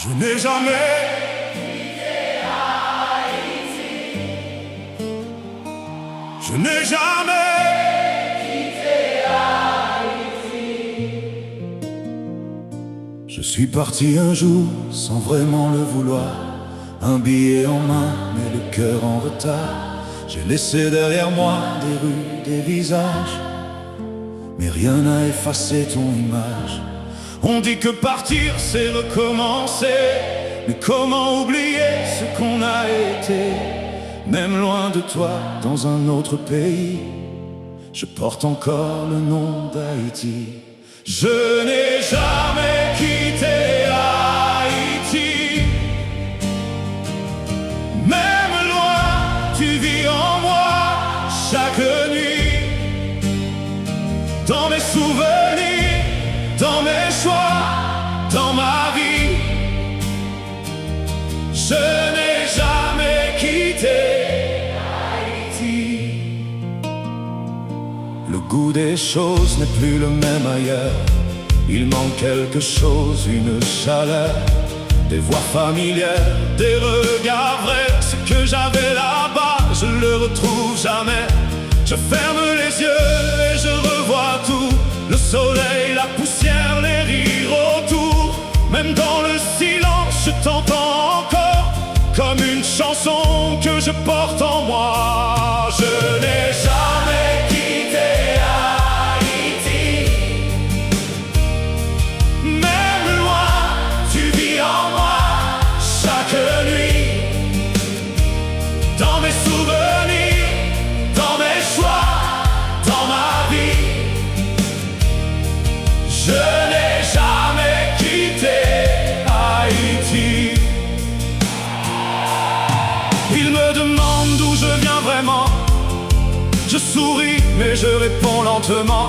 Je n'ai jamais Je n'ai jamais Je suis parti un jour sans vraiment le vouloir, un billet en main mais le cœur en retard. J'ai laissé derrière moi des rues, des visages, mais rien n'a effacé ton image. On dit que partir c'est recommencer, mais comment oublier ce qu'on a été? Même loin de toi, dans un autre pays, je porte encore le nom d'Haïti. Je n'ai jamais quitté Haïti. Même loin, tu vis en moi chaque nuit. Dans mes souvenirs, dans mes choix, dans ma vie. Je n'ai jamais quitté Haïti. Le goût des choses n'est plus le même ailleurs. Il manque quelque chose, une chaleur, des voix familières, des regards vrais. Ce que j'avais là-bas, je le retrouve jamais. Je ferme les yeux et je revois tout. Le soleil, la poussière, les rires autour. Même dans le silence, je t'entends encore, comme une chanson que je porte en moi. Je n'ai jamais quitté Haïti. Même loin, tu vis en moi chaque nuit. Dans mes souvenirs, dans mes choix, dans ma vie. Je n'ai jamais quitté Haïti. Il me demande d'où je viens vraiment. Je souris mais je réponds lentement,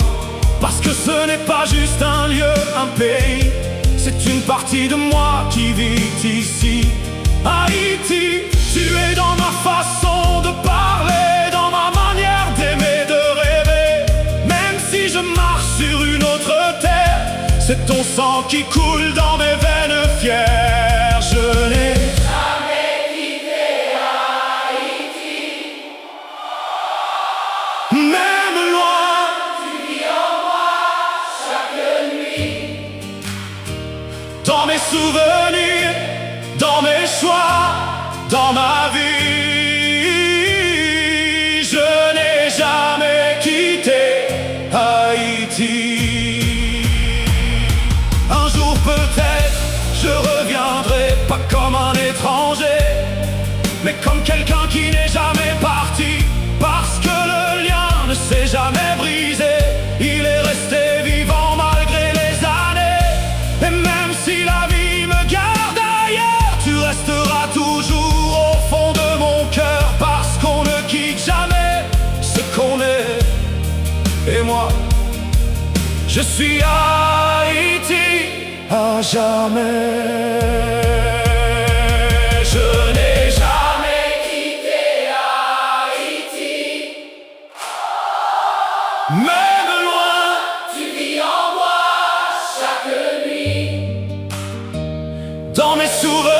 parce que ce n'est pas juste un lieu, un pays. C'est une partie de moi qui vit ici. Haïti, tu es dans ma façon de parler, dans ma manière d'aimer, de rêver. Même si je marche sur une autre terre, c'est ton sang qui coule dans mes veines fières. Je n'ai jamais quitté Haïti. même loin, Tu vis en moi chaque nuit. dans mes souvenirs, dans mes choix, dans ma vie. Je n'ai jamais quitté Haïti. Un jour peut-être je reviendrai, pas comme un étranger, mais comme quelqu'un qui n'est jamais parti, parce que le lien ne s'est jamais brisé. Il est resté vivant malgré les années. Et même si la vie me garde ailleurs, tu resteras toujours au fond de mon cœur, parce qu'on ne quitte jamais ce qu'on est. Et moi, je suis Haïti à jamais. Je n'ai Jamais quitté Haïti. même loin, Tu vis en moi chaque nuit. dans mes souvenirs.